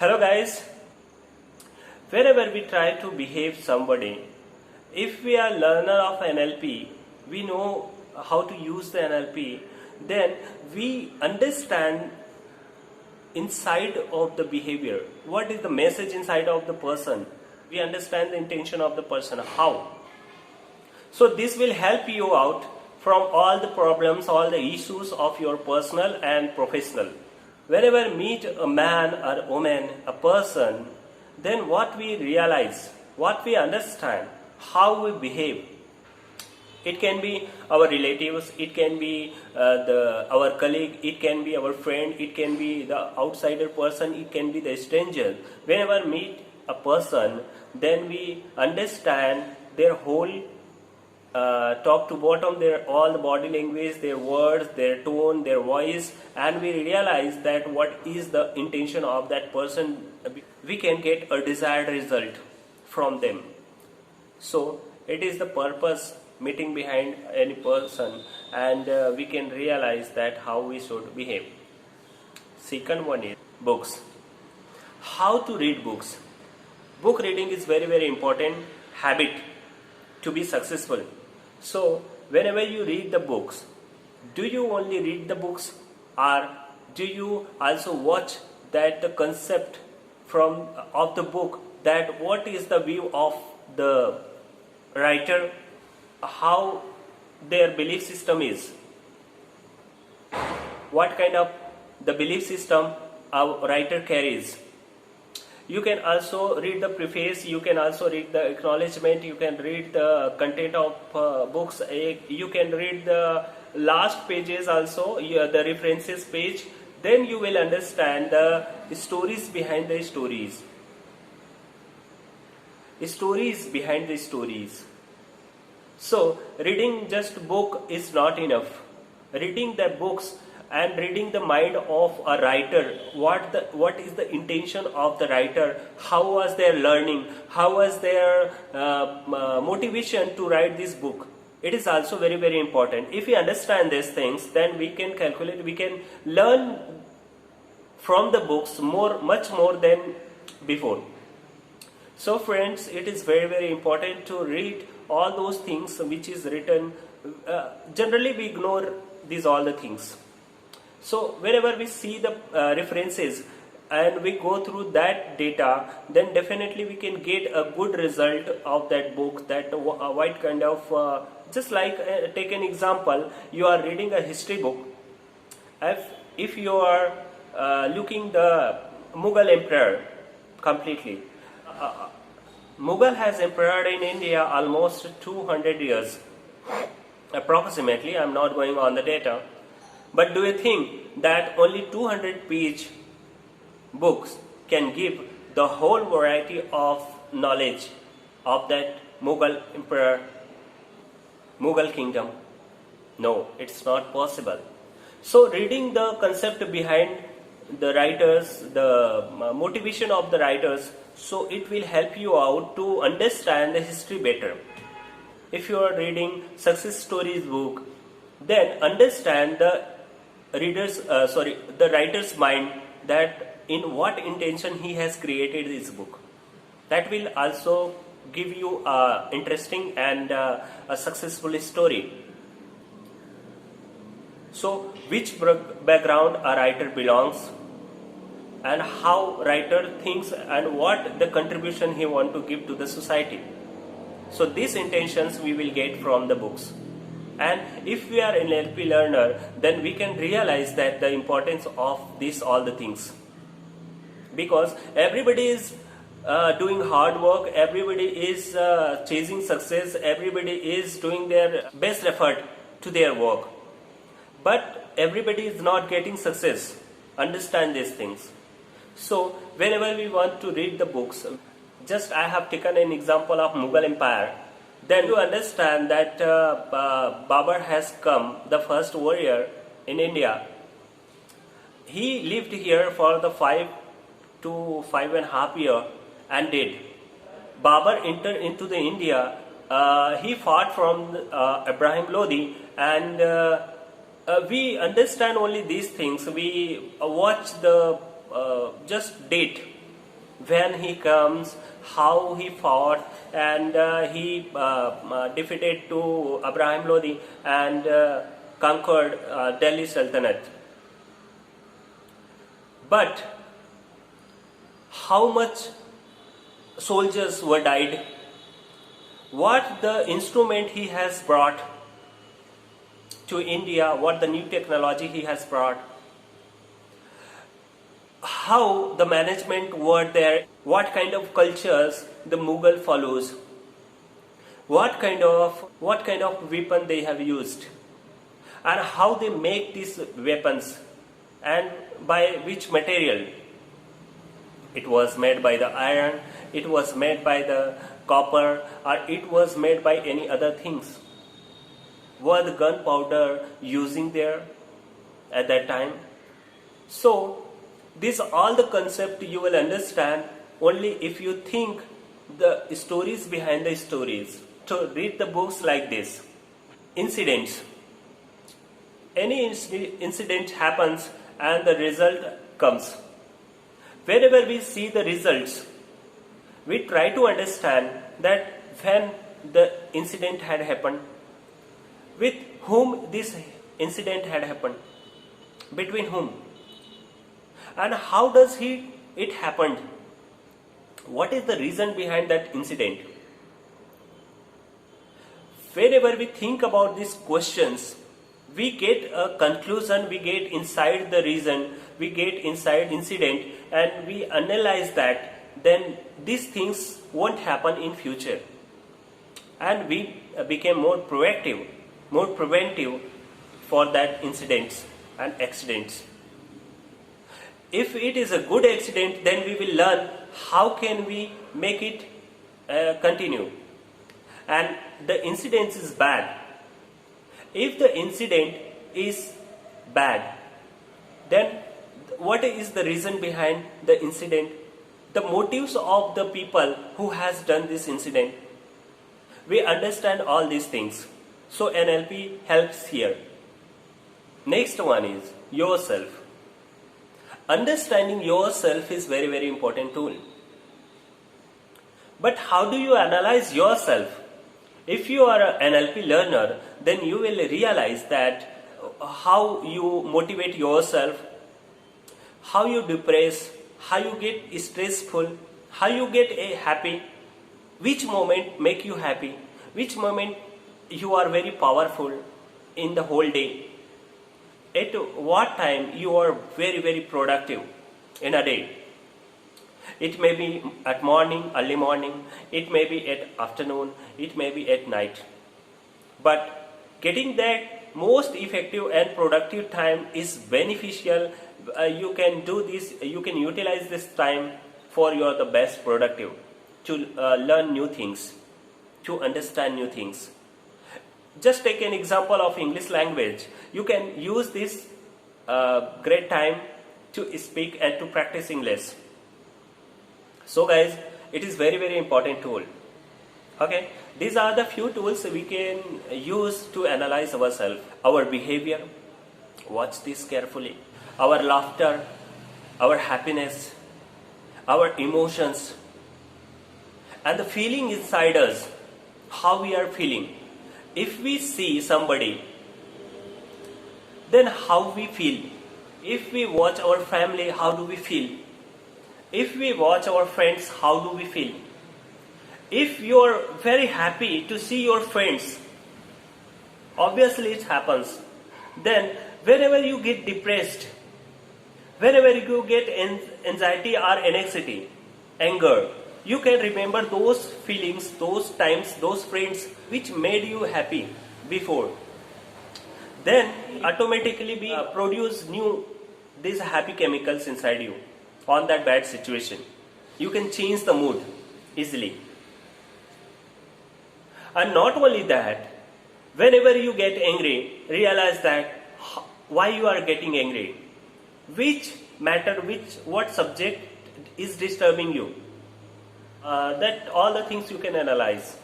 Hello guys, whenever we try to behave somebody, if we are learner of NLP, we know how to use the NLP, then we understand inside of the behavior. What is the message inside of the person? We understand the intention of the person. How? So this will help you out from all the problems, all the issues of your personal and professional. Whenever meet a man or woman, a person, then what we realize, what we understand, how we behave. It can be our relatives, it can be our colleague, it can be our friend, it can be the outsider person, it can be the stranger. Whenever meet a person, then we understand their whole top to bottom, their all the body language, their words, their tone, their voice, and we realize that what is the intention of that person. We can get a desired result from them. So it is the purpose meeting behind any person, and we can realize that how we should behave. Second one is books. How to read books. Book reading is very important habit to be successful. So whenever you read the books, do you only read the books, or do you also watch that the concept from of the book, that what is the view of the writer, how their belief system is, what kind of the belief system a writer carries. You can also read the preface, you can also read the acknowledgement, you can read the content of books, you can read the last pages also, the references page. Then you will understand the stories behind the stories. Stories behind the stories. So reading just book is not enough. Reading the books and reading the mind of a writer, what is the intention of the writer, how was their learning, how was their motivation to write this book. It is also very important. If we understand these things, then we can calculate, we can learn from the books much more than before. So friends, it is very important to read all those things which is written. Generally we ignore these all the things. So whenever we see the references and we go through that data, then definitely we can get a good result of that book, that what kind of, just like take an example, you are reading a history book. If you are looking the Mughal emperor completely, Mughal has emperor in India almost 200 years approximately. I am not going on the data. But do you think that only 200-page books can give the whole variety of knowledge of that Mughal emperor, Mughal kingdom? No, it's not possible. So reading the concept behind the writers, the motivation of the writers, so it will help you out to understand the history better. If you are reading success stories book, then understand the the writer's mind, that in what intention he has created this book. That will also give you a interesting and a successful story. So which background a writer belongs, and how writer thinks, and what the contribution he want to give to the society. So these intentions we will get from the books. And if we are an NLP learner, then we can realize that the importance of these all the things. Because everybody is doing hard work, everybody is chasing success, everybody is doing their best effort to their work. But everybody is not getting success. Understand these things. So whenever we want to read the books, just I have taken an example of Mughal Empire. Then you understand that Babur has come, the first warrior in India. He lived here for the 5 to 5.5 years and did. Babur entered into the India. He fought from Ibrahim Lodi, and we understand only these things. We watch the just date when he comes, how he fought, and he defeated to Abraham Lodi and conquered Delhi Sultanate. But how much soldiers were died? What the instrument he has brought to India, what the new technology he has brought, how the management were there, what kind of cultures the Mughal follows, what kind of weapon they have used, and how they make these weapons, and by which material. It was made by the iron, it was made by the copper, or it was made by any other things. Were the gunpowder using there at that time? So these all the concept you will understand only if you think the stories behind the stories. So read the books like this. Incidents. Any incident happens and the result comes. Wherever we see the results, we try to understand that when the incident had happened, with whom this incident had happened, between whom, and how does it happened, what is the reason behind that incident. Whenever we think about these questions, we get a conclusion, we get inside the reason, we get inside incident, and we analyze that, then these things won't happen in future. And we became more proactive, more preventive for that incidents and accidents. If it is a good accident, then we will learn how can we make it continue. And the incident is bad. If the incident is bad, then what is the reason behind the incident? The motives of the people who has done this incident. We understand all these things. So NLP helps here. Next one is yourself. Understanding yourself is very, very important tool. But how do you analyze yourself? If you are an NLP learner, then you will realize that how you motivate yourself, how you depress, how you get stressful, how you get happy, which moment make you happy, which moment you are very powerful in the whole day, at what time you are very, very productive in a day. It may be at morning, early morning, it may be at afternoon, it may be at night. But getting that most effective and productive time is beneficial. You can do this, you can utilize this time for your the best productive, to learn new things, to understand new things. Just take an example of English language. You can use this great time to speak and to practice English. So guys, it is very, very important tool. Okay, these are the few tools we can use to analyze ourselves, our behavior. Watch this carefully. Our laughter, our happiness, our emotions, and the feeling inside us, how we are feeling. If we see somebody, then how we feel. If we watch our family, how do we feel? If we watch our friends, how do we feel? If you are very happy to see your friends, obviously it happens. Then whenever you get depressed, whenever you get anxiety or anxiety, anger, you can remember those feelings, those times, those friends which made you happy before. Then automatically we produce these happy chemicals inside you on that bad situation. You can change the mood easily. And not only that, whenever you get angry, realize that why you are getting angry, which matter, what subject is disturbing you. That all the things you can analyze.